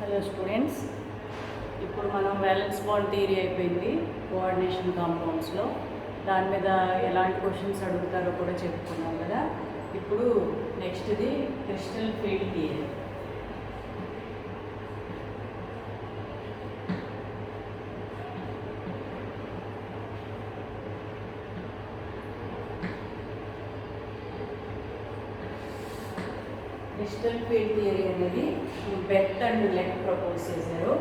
Hello students, ఇప్పుడు మనం valence bond theory అయిపోయింది కోఆర్డినేషన్ కాంపౌండ్స్లో. దాని మీద ఎలాంటి క్వశ్చన్స్ అడుగుతారో కూడా చెప్పుకున్నాం కదా. ఇప్పుడు నెక్స్ట్ది crystal field theory. Crystal field theory అనేది బెర్త్ అండ్ లెక్ ప్రపోజ్ చేశారు.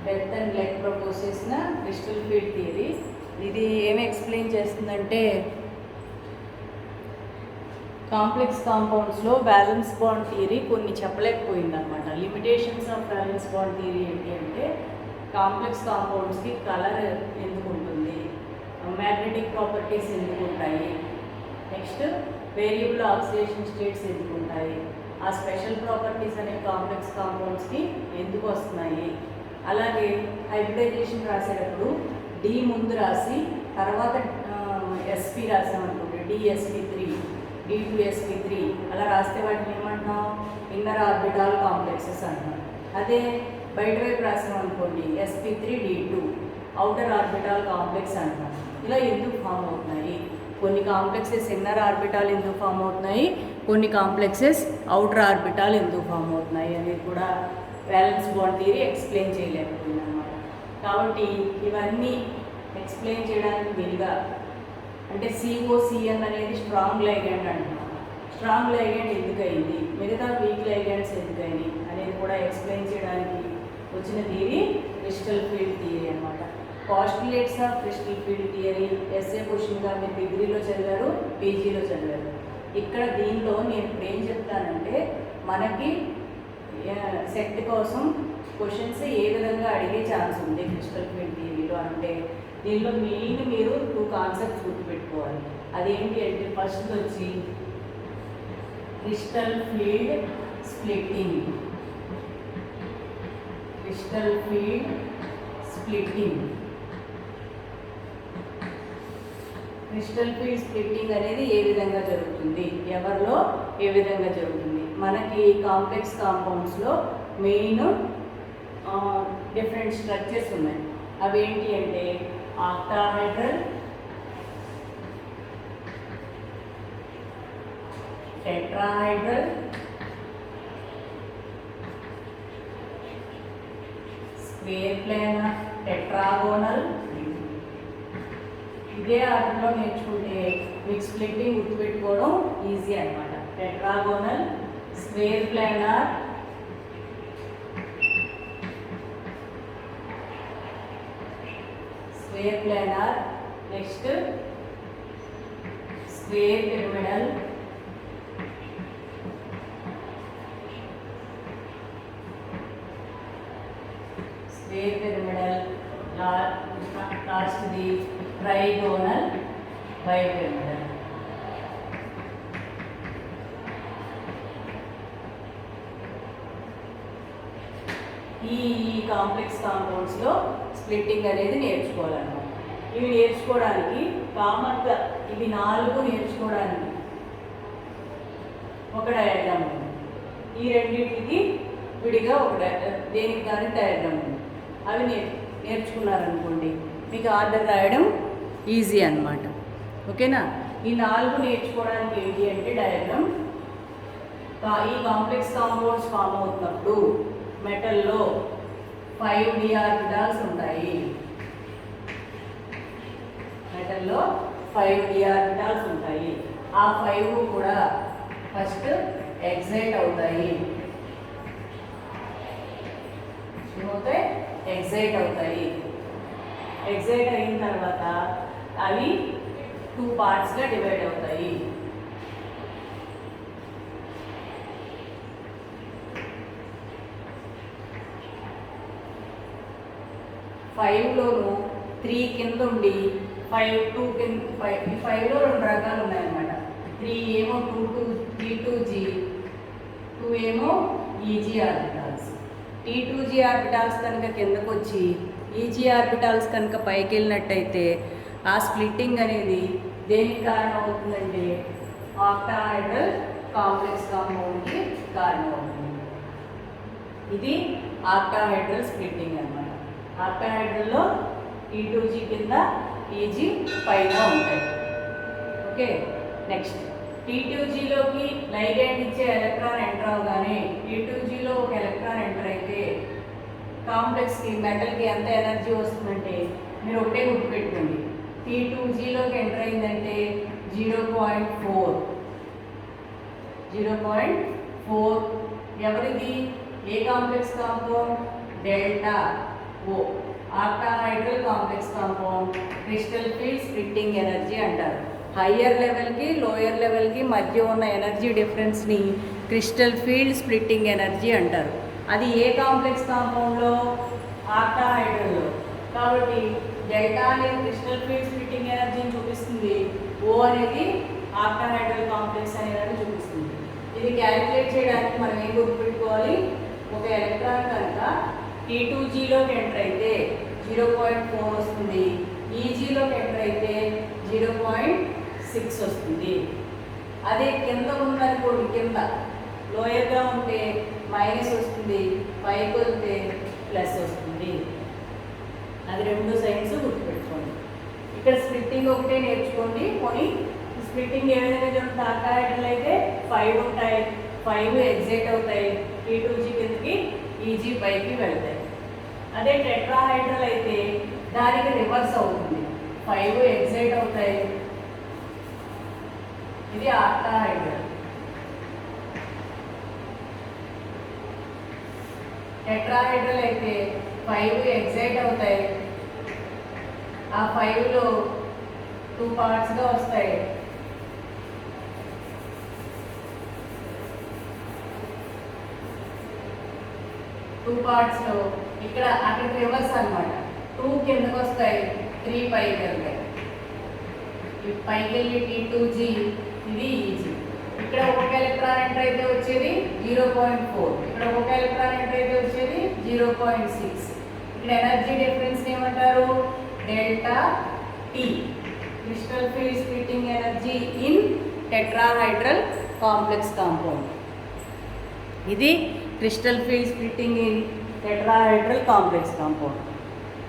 బెర్త్ అండ్ లెక్ ప్రపోజ్ చేసిన క్రిస్టల్ ఫీల్డ్ థియరీ ఇది ఏమి ఎక్స్ప్లెయిన్ చేస్తుందంటే, కాంప్లెక్స్ కాంపౌండ్స్లో బ్యాలెన్స్ బాండ్ థియరీ కొన్ని చెప్పలేకపోయింది అనమాట. Limitations of valence bond theory ఏంటి అంటే, కాంప్లెక్స్ కాంపౌండ్స్కి కలర్ ఎందుకు ఉంటుంది, మ్యాగ్నెటిక్ ప్రాపర్టీస్ ఎందుకు ఉంటాయి, నెక్స్ట్ వేరియబుల్ ఆక్సిడేషన్ స్టేట్స్ ఎందుకు ఉంటాయి, ఆ స్పెషల్ ప్రాపర్టీస్ అనే కాంప్లెక్స్ కాంపౌండ్స్కి ఎందుకు వస్తున్నాయి, అలాగే హైబ్రిడైజేషన్ రాసేటప్పుడు డి ముందు రాసి తర్వాత ఎస్పి రాసామనుకోండి, డిఎస్పి3 D2sp3 అలా రాస్తే వాటిని ఏమంటున్నాం, ఇన్నర్ ఆర్బిటాల్ కాంప్లెక్సెస్ అంటున్నాం. అదే బయట వైపు రాసామనుకోండి sp3d2 అవుటర్ ఆర్బిటాల్ కాంప్లెక్స్ అంటున్నాం. ఇలా ఎందుకు ఫామ్ అవుతున్నాయి, కొన్ని కాంప్లెక్సెస్ ఇన్నర్ ఆర్బిటాల్ ఎందుకు ఫామ్ అవుతున్నాయి, కొన్ని కాంప్లెక్సెస్ అవుటర్ ఆర్బిటాల్ ఎందుకు ఫామ్ అవుతున్నాయి అనేది కూడా బ్యాలెన్స్ బాండ్ థియరీ ఎక్స్ప్లెయిన్ చేయలేకపోయింది అన్నమాట. కాబట్టి ఇవన్నీ ఎక్స్ప్లెయిన్ చేయడానికి వీలుగా, అంటే COCN అనేది స్ట్రాంగ్ లైగండ్ అంటున్నాం. స్ట్రాంగ్ లైగండ్ ఎందుకు అయింది, మిగతా వీక్ లైగండ్స్ ఎందుకైంది అనేది కూడా ఎక్స్ప్లెయిన్ చేయడానికి వచ్చిన థియరీ క్రిస్టల్ ఫీల్డ్ థియరీ అనమాట. Postulates of crystal field theory SA క్వశ్చన్గా మీరు డిగ్రీలో చదివారు, పీజీలో చదివారు. ఇక్కడ దీనిలో నేను ఇప్పుడు ఏం చెప్తానంటే, మనకి సెట్ కోసం క్వశ్చన్స్ ఏ విధంగా అడిగే ఛాన్స్ ఉంది క్రిస్టల్ ఫీల్డ్ థియరీలో అంటే, దీనిలో మెయిన్ మీరు 2 కాన్సెప్ట్స్ గుర్తుపెట్టుకోవాలి. అదేంటి అంటే, ఫస్ట్ వచ్చి crystal field splitting. Crystal field splitting. Crystal field splitting అనేది ఏ విధంగా జరుగుతుంది, ఎవరిలో ఏ విధంగా జరుగుతుంది. మనకి కాంప్లెక్స్ కాంపౌండ్స్లో మెయిన్ డిఫరెంట్ స్ట్రక్చర్స్ ఉన్నాయి. అవి ఏంటి అంటే, octahedral, tetrahedral, square planar, tetragonal. ఇదే ఆర్డర్లో నేర్చుకుంటే మీకు స్ప్లిట్టింగ్ గుర్తుపెట్టుకోవడం ఈజీ అనమాట. Tetragonal, square planar, square planar, next square pyramidal, square pyramidal, లాస్ట్ది ట్రైగోనల్ బైపిరమిడల్. ఈ కాంప్లెక్స్ కాంపౌండ్స్లో స్ప్లిట్టింగ్ అనేది నేర్చుకోవాలన్నమాట. ఇవి నేర్చుకోవడానికి కామన్గా ఇవి 4 నేర్చుకోవడానికి ఒక డయాగ్రామ్ ఉంది. ఈ రెండింటికి విడిగా ఒక దేనికి దానికి డయాగ్రామ్ ఉంది. అవి నేర్చుకున్నారనుకోండి మీకు ఆర్డర్ రాయడం ఈజీ అన్నమాట. ఓకేనా. ఈ 4 నేర్చుకోవడానికి ఏంటి అంటే డయాగ్రామ్, ఈ కాంప్లెక్స్ కాంపౌండ్స్ ఫామ్ అవుతున్నప్పుడు మెటల్లో 5 d ఆర్బిటాల్స్ ఉంటాయి. మెటల్లో 5 d ఆర్బిటాల్స్ ఉంటాయి. ఆ 5 కూడా ఫస్ట్ ఎగ్జైట్ అవుతాయి. ఏమవుతాయి, ఎగ్జైట్ అవుతాయి. ఎగ్జైట్ అయిన తర్వాత అవి 2 పార్ట్స్గా డివైడ్ అవుతాయి. ఫైవ్లోను 3 కింద ఉండి 2 కింద 5లో 2 రకాలు ఉన్నాయన్నమాట. 3 ఏమో 2T2G, 2 ఏమో EG ఆర్బిటాల్స్. T2G ఆర్బిటాల్స్ కనుక కిందకు వచ్చి EG ఆర్బిటాల్స్ కనుక పైకి వెళ్ళినట్టయితే ఆ స్ప్లిట్టింగ్ అనేది దేనికి కారణం అవుతుందంటే ఆక్టాహైడ్రల్ కాంప్లెక్స్ కాంపౌండ్కి కారణం అవుతుంది. ఇది ఆక్టాహైడ్రల్ స్ప్లిట్టింగ్ అన్నమాట. ఆక్టాహైడ్రల్లో T2G కింద EG పైన ఉంటాయి. ఓకే, నెక్స్ట్ T2Gలోకి లైగెండ్ ఇచ్చే ఎలక్ట్రాన్ ఎంటర్ అవగానే T2Gలో ఒక ఎలక్ట్రాన్ ఎంటర్ అయితే కాంప్లెక్స్కి మెటల్కి ఎంత ఎనర్జీ వస్తుందంటే మీరు ఒకటే గుర్తుపెట్టుకోండి. T2Gలోకి ఎంటర్ అయిందంటే 0.4. ఎవరిది? ఏ complex compound? Delta O, octahedral complex compound. Crystal field splitting energy అంటారు. హయ్యర్ లెవెల్కి లోయర్ లెవెల్కి మధ్య ఉన్న ఎనర్జీ డిఫరెన్స్ని క్రిస్టల్ ఫీల్డ్ స్ప్లిట్టింగ్ ఎనర్జీ అంటారు. అది ఏ కాంప్లెక్స్ కాంపౌండ్లో? ఆక్టాహైడ్రల్లో. కాబట్టి డెల్టా అనేది క్రిస్టల్ ఫీల్డ్ స్ప్లిట్టింగ్ ఎనర్జీని చూపిస్తుంది, ఓ అనేది ఆక్టాహైడ్రల్ కాంప్లెక్స్ అనేది చూపిస్తుంది. ఇది క్యాలిక్యులేట్ చేయడానికి మనం ఏం గుర్తుపెట్టుకోవాలి? ఒక ఎలక్ట్రాన్ కనుక T2Gలోకి ఎంటర్ అయితే 0.4 వస్తుంది, EGలోకి ఎంటర్ అయితే 0.6 వస్తుంది. అదే కింద ఉందనుకోండి, కింద లోయర్గా ఉంటే మైనస్ వస్తుంది, పైకి వెళ్తే ప్లస్ వస్తుంది. అది రెండు సైన్స్ గుర్తుపెట్టుకోండి. ఇక్కడ స్ప్లిట్టింగ్ ఒకటే నేర్చుకోండి. పోనీ స్ప్లిట్టింగ్ ఏ విధంగా జరుగుతుంది? ఆక్టాహైడ్రల్ అయితే 5 ఉంటాయి, 5 ఎగ్జైట్ అవుతాయి, T2G కిందకి EG పైకి వెళ్తాయి. అదే టెట్రాహైడ్రల్ అయితే దానికి రివర్స్ అవుతుంది, 5 ఎగ్జైట్ అవుతాయి. ఇది ఆక్టాహైడ్రల్. టెట్రాహైడ్రల్ అయితే 5 ఎగ్జైట్ అవుతాయి, ఆ 5లో 2 పార్ట్స్గా వస్తాయి. టూ పార్ట్స్లో ఇక్కడ అక్కడికి రివర్స్ అనమాట. 2 కిందకు వస్తాయి, 3 పైకి వెళ్తాయి. పైకి వెళ్ళి T2G, ఇది EG. ఇక్కడ ఒక ఎలక్ట్రాన్ ఎంటర్ అయితే వచ్చేది 0.4, ఇక్కడ ఒక ఎలక్ట్రాన్ ఎంటర్ అయితే వచ్చేది 0.6. ఇక్కడ ఎనర్జీ డిఫరెన్స్ ఏమంటారు? Delta T, crystal field splitting energy in tetrahedral complex compound. ఇది crystal field splitting in tetrahedral complex compound.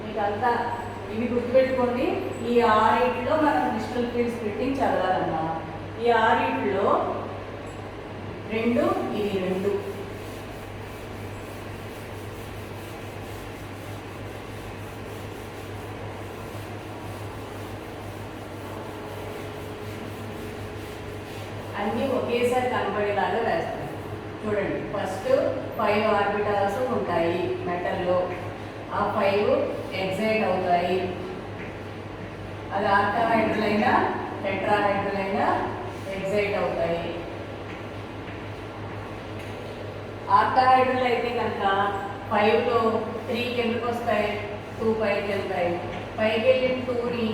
మీకు అంతా ఇవి గుర్తుపెట్టుకోండి. ఈ 6లో మనం క్రిస్టల్ ఫీల్డ్ స్ప్లిట్టింగ్ చదవాలన్నా, ఈ 6లో 2, ఇది 2. అన్నీ ఒకేసారి కనబడేలాగా వేస్తాయి. చూడండి, ఫస్ట్ 5 ఆర్బిటాల్స్ ఉంటాయి మెటల్లో, ఆ 5 ఎగ్జైట్ అవుతాయి. అది ఆక్టాహైడ్రల్ అయినా టెట్రాహైడ్రల్ అయినా ఎగ్జైట్ అవుతాయి. ఆక్టాహైడ్రల్ అయితే కనుక 5లో 3 కిందకు వస్తాయి, 2 పైకి వెళ్తాయి. పైకి వెళ్ళిన 2ని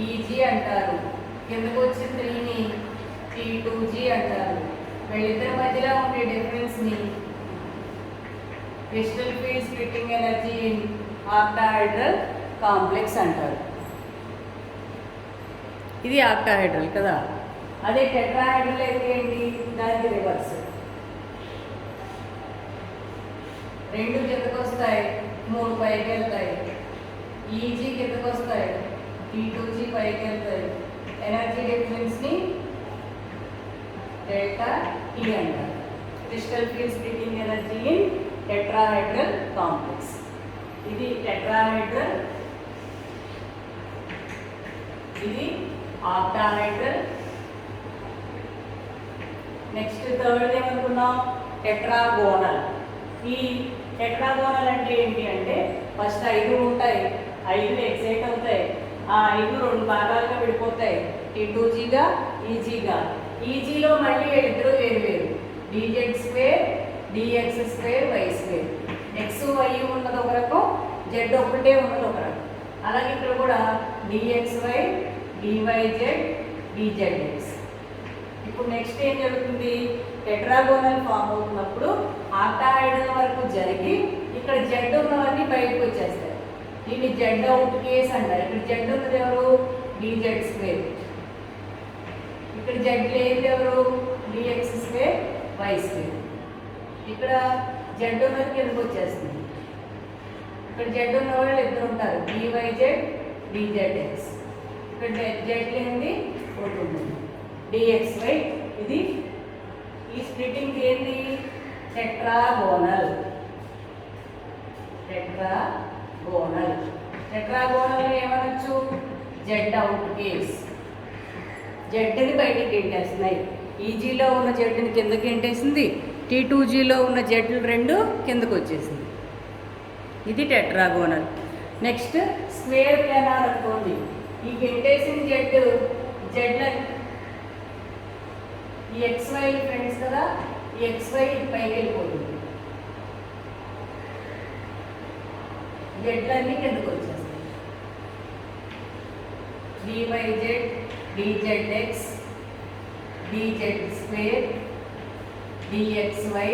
EG అంటారు, కిందకు వచ్చిన 3ని T2G అంటారు. వీళ్ళిద్దరి మధ్యలో ఉండే డిఫరెన్స్ని crystal field splitting energy in octahedral complex అంటారు. ఇది ఆక్టాహైడ్రల్ కదా. అదే టెట్రాహైడ్రల్ అయితే ఏంటి? దానికి రివర్స్. 2 కిందకు వస్తాయి, 3 పైకి వెళ్తాయి. EG కిందకు వస్తాయి, T2G పైకి వెళ్తాయి. ఎనర్జీ డిఫరెన్స్ని డెల్టా T అంటారు. Crystal field splitting energy in tetrahedral complex. ఇది టెట్రాహైడ్రల్, ఇది ఆక్టాహైడ్రల్. నెక్స్ట్ థర్డ్ ఏమనుకున్నాం? టెట్రాగోనల్. ఈ టెట్రాగోనల్ అంటే ఏంటి అంటే ఫస్ట్ 5 ఉంటాయి, 5 ఎక్సైట్ అవుతాయి, ఆ 5 2 భాగాలుగా విడిపోతాయి, T2Gగా EGగా. EGలో మళ్ళీ వీళ్ళిద్దరూ వేరు, dz2 dx2 y2. x y ఉన్నది ఒక రకం, z ఒకటే ఉన్నది ఒక రకం. అలాగే ఇక్కడ కూడా dxy dyz dzx. ఇప్పుడు నెక్స్ట్ ఏం జరుగుతుంది? టెట్రాగోనల్ ఫామ్ అవుతున్నప్పుడు ఆక్టాహైడ్రల్ వరకు జరిగి ఇక్కడ z ఉన్నవన్నీ బయటకు వచ్చేస్తాయి. దీన్ని z అవుట్ కేస్ అంటారు. ఇక్కడ z ఉన్నది ఎవరు? dz2. ఇక్కడ జెడ్ లేదు ఎవరు, డిఎక్స్ స్క్వేర్ వై స్క్వేర్. ఇక్కడ జెడ్ ఉన్నది కిందకు వచ్చేస్తుంది. ఇక్కడ జెడ్ ఉన్న వాళ్ళు ఇద్దరు ఉంటారు, డివైజెడ్ డిజెడ్ఎక్స్. ఇక్కడ జెడ్ లేనిది ఒకటి ఉంటుంది, డిఎక్స్వై. ఇది ఈ స్ప్లిట్టింగ్ ఏంటి, టెట్రాగోనల్. టెట్రాగోనల్ టెట్రాగోనల్ ఏమనొచ్చు, జెడ్ అవుట్ కేస్. జెడ్ని బయటికి గెంటేస్తున్నాయి. ఈజీలో ఉన్న జెడ్ని కిందకి గెంటేసింది, T2Gలో ఉన్న జెడ్లు రెండు కిందకు వచ్చేసింది. ఇది టెట్రాగోనల్. నెక్స్ట్ స్క్వేర్ ప్లానార్ అనుకోండి. ఈ గెంటేసిన జెడ్ల ఈ XY ఫ్రెండ్స్ కదా, ఈ XY పైకి వెళ్ళిపోతుంది, జెడ్లన్నీ కిందకు వచ్చేస్తాయి. Dyz dzx dz square dxy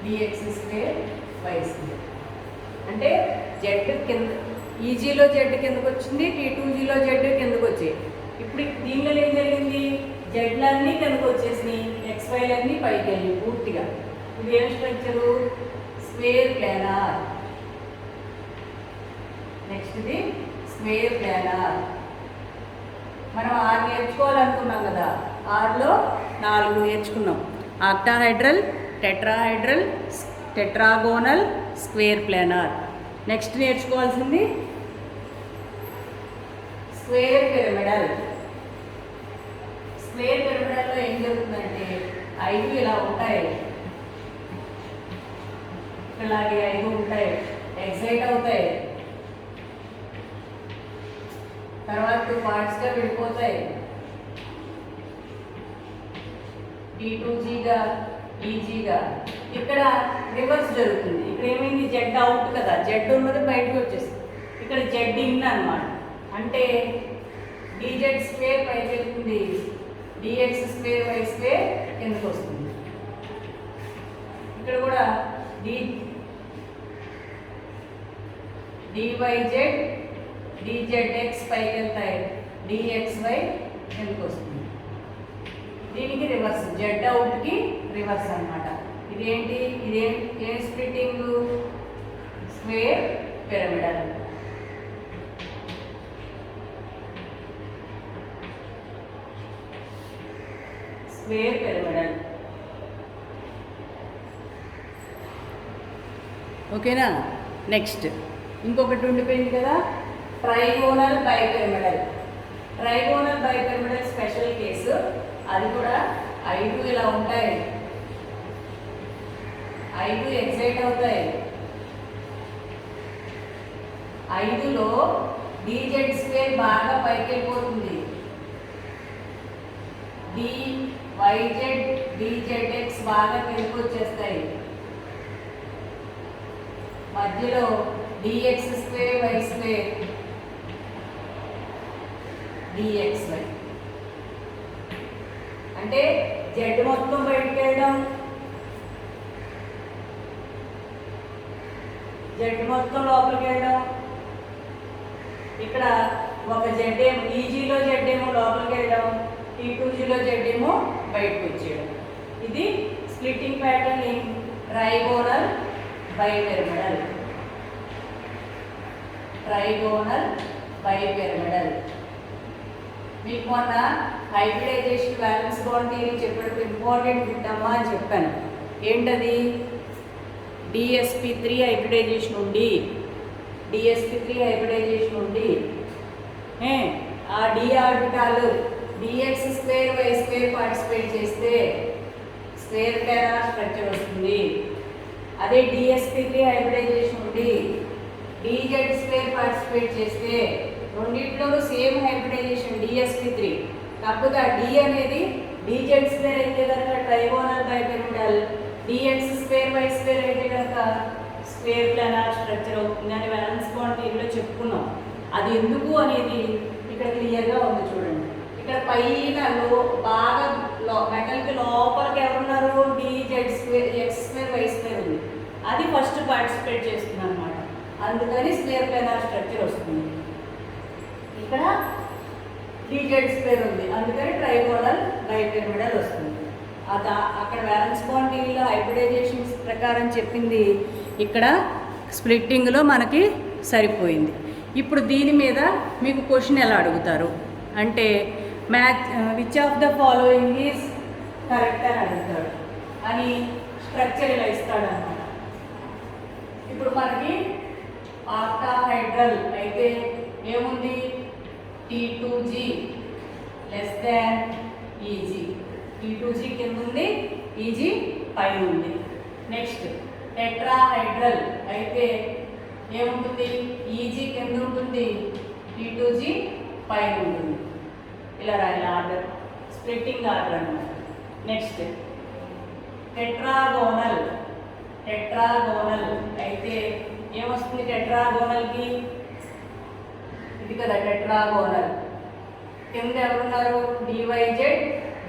dx square y square. అంటే జెడ్ కింద, ఈజీలో జెడ్ కిందకు వచ్చింది, T2Gలో జెడ్ కిందకు వచ్చాయి. ఇప్పుడు దీనిలో ఏం జరిగింది, జెడ్లన్నీ కిందకు వచ్చేసినాయి, XYలన్నీ పైకి వెళ్ళి పూర్తిగా. ఇది ఏం స్ట్రక్చరు, స్క్వేర్ ప్లానార్. నెక్స్ట్ ఇది స్క్వేర్ ప్లానార్. మనం 6 నేర్చుకోవాలనుకున్నాం కదా, 6లో 4 నేర్చుకున్నాం. Octahedral, tetrahedral, tetragonal, square planar. Next నేర్చుకోవాల్సింది స్క్వేర్ పిరమిడల్. స్క్వేర్ పిరమిడల్లో ఏం జరుగుతుందంటే 5 ఇలా ఉంటాయి, ఇలాగే 5 ఉంటాయి, ఎగ్జైట్ అవుతాయి, తర్వాత 2 పార్ట్స్గా విడిపోతాయి, T2Gగా ఈజీగా. ఇక్కడ రివర్స్ జరుగుతుంది. ఇక్కడ ఏమైంది, జెడ్ అవుట్ కదా, జెడ్ ఉన్నది బయటకు వచ్చేస్తుంది. ఇక్కడ జెడ్ ఇన్ అన్నమాట. అంటే డిజెడ్ స్క్వేర్ పైకి వెళ్తుంది, డిఎక్స్ స్క్వేర్ వై స్క్వేర్ కిందకు వస్తుంది. ఇక్కడ కూడా డివైజెడ్ డిజెడ్ఎక్స్ పైకి వెళ్తాయి, డిఎక్స్వై కిందకు వస్తుంది. దీనికి రివర్స్, జెడ్ అవుట్కి రివర్స్ అన్నమాట. ఇదేంటి, ఏం splitting, square pyramidal. Square pyramidal. ఓకేనా. నెక్స్ట్ ఇంకొకటి ఉండిపోయింది కదా, trigonal bipyramidal. Trigonal bipyramidal special case. అది కూడా 5 ఇలా ఉంటాయి, 5 ఎగ్జైట్ అవుతాయి. 5లో డిజెడ్ స్క్వేర్ బాగా పైకి వెళ్ళిపోతుంది, డివైజెడ్ డిజెడ్ఎక్స్ బాగా కిందకి వచ్చేస్తాయి. మధ్యలో d x square y square d x y. అంటే జెడ్ మొత్తం బయటకు వెళ్ళడం, జెడ్ మొత్తం లోపలికి వెళ్ళడం. ఇక్కడ ఒక జెడ్ ఏమో, ఈజీలో జెడ్ ఏమో లోపలికి వెళ్ళడం, T2Gలో జెడ్ ఏమో బయటకు వచ్చేయడం. ఇది splitting pattern in trigonal bipyramidal. Trigonal bipyramidal. మీకు మొన్న హైబ్రిడైజేషన్ బ్యాలెన్స్ బాండ్ థియరీ చెప్పేటప్పుడు ఇంపార్టెంట్ బిట్టమ్మా అని చెప్పాను. ఏంటది, DsP3 హైబ్రిడైజేషన్ ఉండి, DsP3 హైబ్రిడైజేషన్ ఉండి ఆ డి ఆర్బిటాలు dx square y square participate చేస్తే స్క్వేర్ ప్లానార్ స్ట్రక్చర్ వస్తుంది. అదే DsP3 హైబ్రిడైజేషన్ ఉండి డిజెడ్ స్క్వేర్ పార్టిసిపేట్ చేస్తే రెండింటిలోనూ సేమ్ హైబ్రిడైజేషన్ DsP3, కాకపోతే ఆ డి అనేది డిజెడ్ స్క్వేర్ అయితే కనుక trigonal bipyramidal, d x square y square అయితే కనుక స్క్వేర్ ప్లానార్ స్ట్రక్చర్ అవుతుంది అని బ్యాలెన్స్ బాండ్ థియరీలో చెప్పుకున్నాం. అది ఎందుకు అనేది ఇక్కడ క్లియర్గా ఉంది చూడండి. ఇక్కడ పైన బాగా మెటల్కి లోపలికి ఎవరున్నారు, d z square x square y square ఉంది, అది ఫస్ట్ పార్టిసిపేట్ చేస్తుంది అనమాట. అందుకని స్క్వేర్ ప్లానార్ స్ట్రక్చర్ వస్తుంది. ఇక్కడ డీజెడ్ స్క్వేర్ ఉంది, అందుకని ట్రైగోనల్ బైపిరమిడల్ వస్తుంది. అక్కడ వ్యాలెన్స్ బాండ్ థియరీలో హైబ్రిడైజేషన్ ప్రకారం చెప్పింది ఇక్కడ స్ప్లిట్టింగ్లో మనకి సరిపోయింది. ఇప్పుడు దీని మీద మీకు క్వశ్చన్ ఎలా అడుగుతారు అంటే match which of the following is correct అని అడుగుతాడు అని స్ట్రక్చర్ ఇలా ఇస్తాడు అన్నమాట. ఇప్పుడు మనకి ఆక్టాహైడ్రల్ అయితే ఏముంది, T2G less than EG. T2G కింద ఉంది, EG పైన ఉంది. నెక్స్ట్ టెట్రాహైడ్రల్ అయితే ఏముంటుంది, EG కింద ఉంటుంది, T2G పైన ఉంటుంది. ఇలా రాయాలి ఆర్డర్, స్ప్లిట్టింగ్ ఆర్డర్ అన్నమాట. నెక్స్ట్ టెట్రాగోనల్ అయితే ఏమొస్తుంది, టెట్రాగోనల్కి ఇది కదా టెట్రాగోనల్, కింద ఎవరున్నారు, DYZ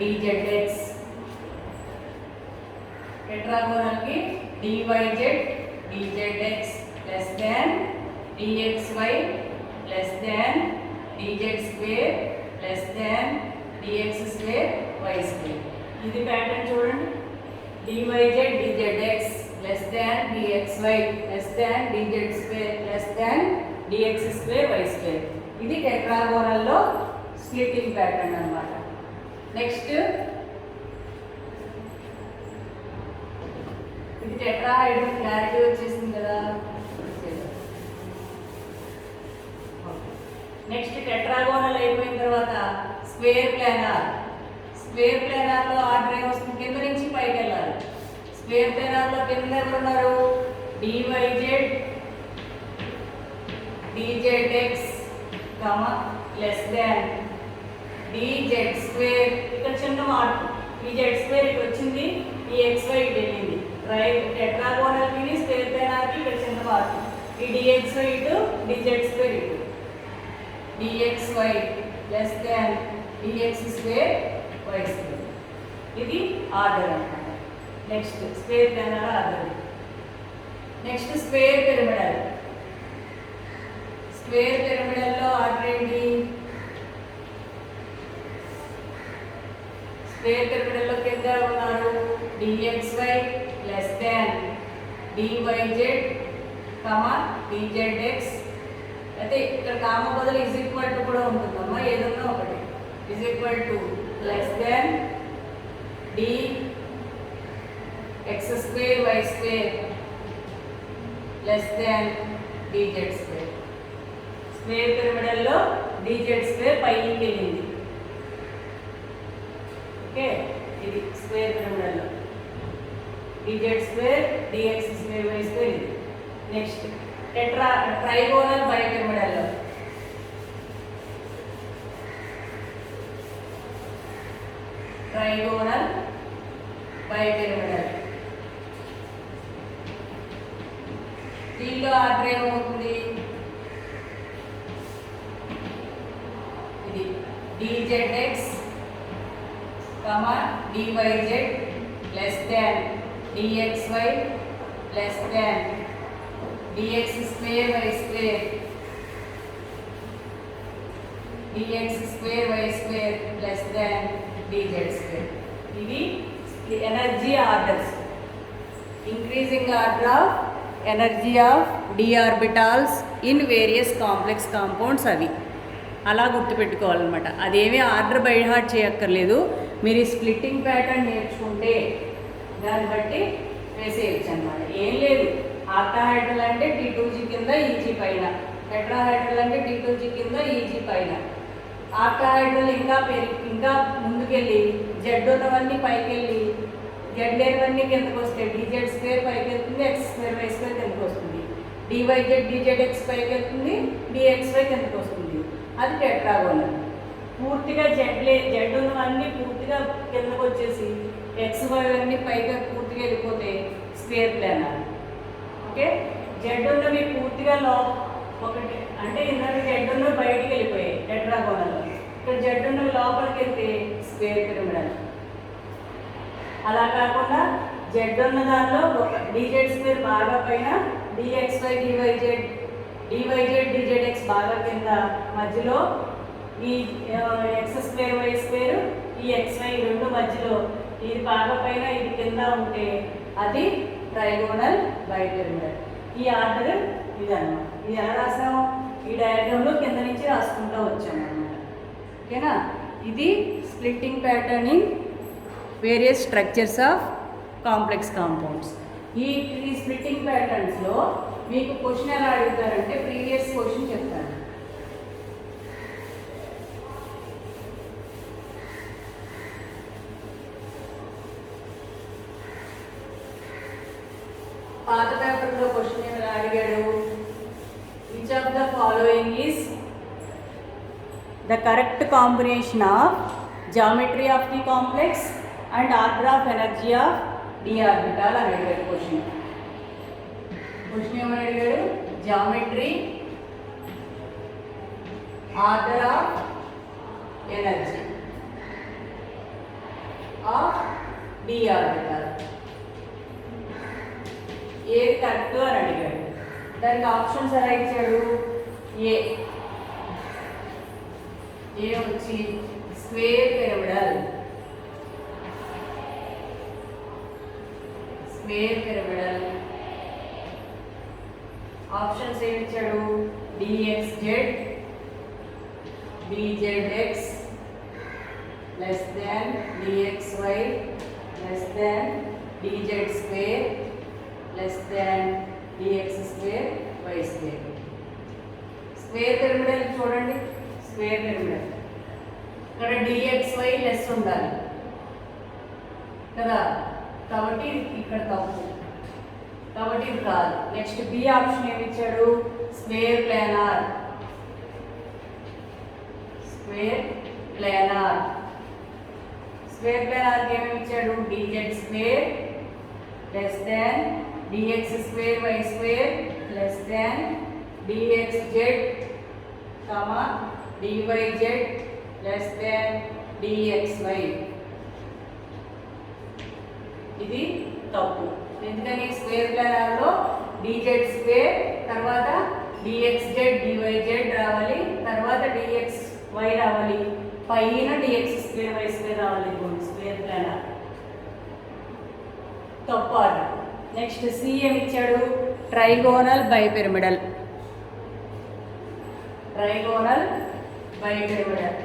DZX. టెట్రాగోనల్కి DYZ DZX less than DXY less than DZ square less than DX square Y square. ఇది ప్యాటర్న్ చూడండి, DYZ DZX less than DXY less than DZ square less than DX square Y square. ఇది టెట్రాగోనల్లో splitting pattern అన్నమాట. Next ఇది tetrahedral clarity వచ్చేసింది కదా. Next tetragonal అయిపోయిన తర్వాత square ప్లానార్లో order ఏమొస్తుంది, కింద నుంచి పైకి వెళ్ళాలి. స్క్వేర్ ప్లానార్లో కింద ఎవరున్నారు, DYZ DZX less than DZ square. ఇక్కడ చిన్న మార్పు, DZ స్క్వేర్ ఇక్కడ వచ్చింది, ఈ XY ఇటు వెళ్ళింది. టెట్రాగోనల్కి స్క్వేర్ ప్లానార్కి ఇక్కడ చిన్న మార్పు, ఈ DXY ఇటు DZ స్క్వేర్ ఇటు, DXY less than DX square Y square. ఇది ఆర్డర్ అన్నమాట. Next square planar order. Next square పిరమిడల్లో ఆర్డర్ ఏంటి, స్క్వేర్ పిరమిడల్లో కింద ఉన్నారు, DXY less than DYZ DZX. అయితే ఇక్కడ కామ బదులు ఈజ్ ఈక్వల్ టు కూడా ఉంటుందమ్మా, ఏదన్నా ఒకటి. Is equal to less than DX square Y square less than DZ square. Square పిరమిడల్లో DZ స్క్వేర్ పైకి వెళ్ళింది. ఓకే, ఇది స్క్వేర్ పిరమిడల్లో DZ square DX square Y square. ఇది నెక్స్ట్ ట్రైగోనల్ బైపిరమిడల్లో దీనిలో ఆర్డర్ ఏమవుతుంది, ఇది DZX DYZ less than DXY less than DX square Y square DX square Y square less than DZ square. ఇవి energy orders, increasing order of energy of d orbitals in various complex compounds. అవి అలా గుర్తుపెట్టుకోవాలన్నమాట. అదేమీ order by heart చేయక్కర్లేదు, మీరు ఈ splitting pattern నేర్చుకుంటే దాన్ని బట్టి వేసేయచ్చు అనమాట. ఏం లేదు, ఆక్టాహైడ్రల్ అంటే T2G కింద EG పైన, టెట్రాహైడ్రల్ అంటే T2G కింద EG పైన. ఆక్టాహైడ్రల్ ఇంకా ముందుకెళ్ళి జెడ్ ఉన్నవన్నీ పైకి వెళ్ళి జెడ్ లేనివన్నీ కిందకు వస్తాయి. DZ స్క్వేర్ పైకి వెళ్తుంది, X స్క్వేర్ Y స్క్వేర్ కిందకు వస్తుంది, DYZ DZX పైకి వెళ్తుంది, DXY కిందకు వస్తుంది. అది టెట్రాగోనల్. పూర్తిగా జెడ్ ఉన్నవన్నీ పూర్తిగా కిందకు వచ్చేసి XY అన్నీ పైగా పూర్తిగా వెళ్ళిపోతే స్క్వేర్ ప్లానార్. ఓకే, జెడ్ ఉన్నవి పూర్తిగా ఒకటి అంటే ఇందాక జెడ్ ఉన్నవి బయటికి వెళ్ళిపోయాయి టెట్రాగోనల్లో, ఇక్కడ జెడ్ ఉన్నవి లోపలికి వెళ్తే స్క్వేర్ పిరమిడల్. అలా కాకుండా జెడ్ ఉన్న దానిలో ఒక DZ స్క్వేర్ బాగా పైన, DXY DYZ DZX బాగా కింద, మధ్యలో ఈ ఎక్స్ స్క్వేర్ వై స్క్వేర్ ఈ XY రెండు మధ్యలో ఇది బాగా పైన ఇది కింద ఉంటే అది ట్రైగోనల్ బైపిరమిడల్. ఈ ఆర్డర్ ఇదన్నమాట. ఇది ఎలా రాసాము? ఈ డయాగ్రామ్లో కింద నుంచి రాసుకుంటూ వచ్చాము అన్నమాట. ఓకేనా? ఇది splitting pattern in various structures of complex compounds. ఈ స్ప్లిట్టింగ్ ప్యాటర్న్స్లో మీకు క్వశ్చన్ ఎలా అడుగుతారంటే ప్రీవియస్ క్వశ్చన్ చెప్తాను. పాత పేపర్లో క్వశ్చన్ ఎలా అడిగాడు? Which of the following is the correct combination of geometry of the complex and order of energy of d orbital అని అడిగాడు క్వశ్చన్. ఏమని అడిగాడు? Geometry, order of energy of d orbital ఏది కరెక్ట్ అని అడిగాడు. దానికి ఆప్షన్స్ ఎలా ఇచ్చాడు? ఏ వచ్చి స్క్వేర్ పిరమిడల్, ఆప్షన్స్ ఏమి ఇచ్చాడు? dxz dzx less than dxy less than dz square less than dx square y square. Square pyramidal చూడండి, స్క్వేర్ పిరమిడల్ ఇక్కడ dxy లెస్ ఉండాలి కదా, కాబట్టి ఇక్కడ తప్పు, కాబట్టి ఇది కాదు. నెక్స్ట్ బి ఆప్షన్ ఏమి ఇచ్చాడు? స్క్వేర్ ప్లానార్, స్క్వేర్ ప్లానార్కి ఏమి ఇచ్చాడు? dz square less than dx square y square less than dxz dyz less than dxy. ఇది తప్పు. ఎందుకని? స్క్వేర్ ప్లానార్లో dz స్క్వేర్ తర్వాత dxz dyz రావాలి, తర్వాత dxy రావాలి, పైన dx స్క్వేర్ y స్క్వేర్ రావాలి. స్క్వేర్ ప్లానార్ తప్పు ఆర్డర్. నెక్స్ట్ సి ఏమి ఇచ్చాడు? Trigonal bipyramidal, trigonal bipyramidal.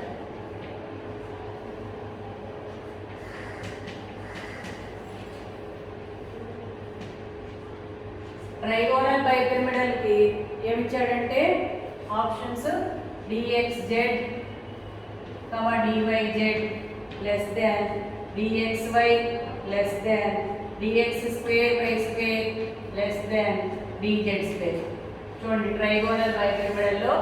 Trigonal బైపిరమిడల్కి ఏమి ఇచ్చాడంటే options dxz dyz less than dxy less than dx square y square less than dz square. చూడండి, ట్రైగోనల్ బైపిరమిడల్లో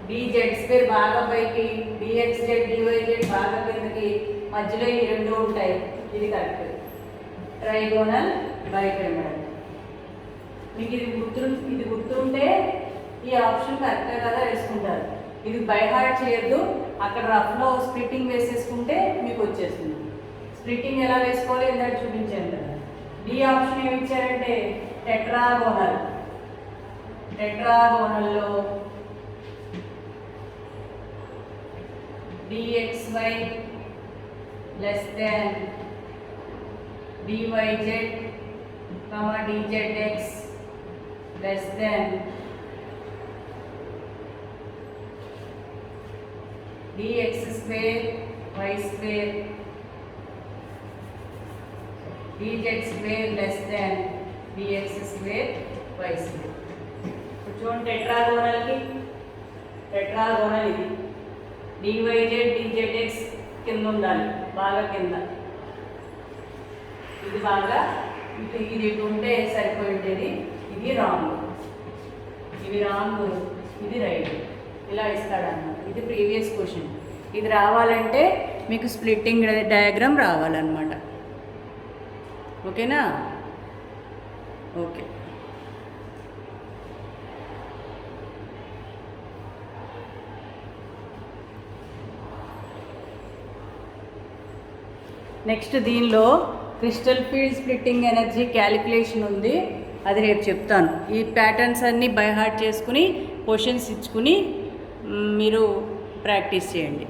dz స్క్వేర్ బాగా పైకి, dxz dyz బాగా కిందకి, మధ్యలో ఈ రెండు ఉంటాయి. ఇది కరెక్ట్. Trigonal bipyramidal. మీకు ఇది గుర్తుంటే ఈ ఆప్షన్ కరెక్టే కదా వేసుకుంటారు. ఇది బై హార్ట్ చేయొద్దు, అక్కడ రఫ్లో స్ప్లిట్టింగ్ వేసేసుకుంటే మీకు వచ్చేస్తుంది. స్ప్లిట్టింగ్ ఎలా వేసుకోవాలి ఇందాక చూపించాను కదా. డి ఆప్షన్ ఏమి ఇచ్చారంటే టెట్రాగోనల్, టెట్రాగోనల్లో dxy less than dyz dzx less than dx square y square dz square less than dx square y square. ఇప్పుడు చూడండి, టెట్రాగోనల్ ఇది dyz dzx కింద ఉండాలి, బాగా కింద. ఇది బాగా ఇది ఉంటే సరిపోయి ఉండేది. ఇది రాంగ్, ఇది రైట్. ఇలా ఇస్తాడన్నమాట. ఇది ప్రీవియస్ క్వశ్చన్. ఇది రావాలంటే మీకు స్ప్లిట్టింగ్ డయాగ్రామ్ రావాలన్నమాట. ఓకేనా? ఓకే. నెక్స్ట్ దీనిలో crystal field splitting energy calculation ఉంది, అది రేపు చెప్తాను. ఈ ప్యాటర్న్స్ అన్నీ బై హార్ట్ చేసుకుని క్వశ్చన్స్ ఇచ్చుకుని మీరు ప్రాక్టీస్ చేయండి.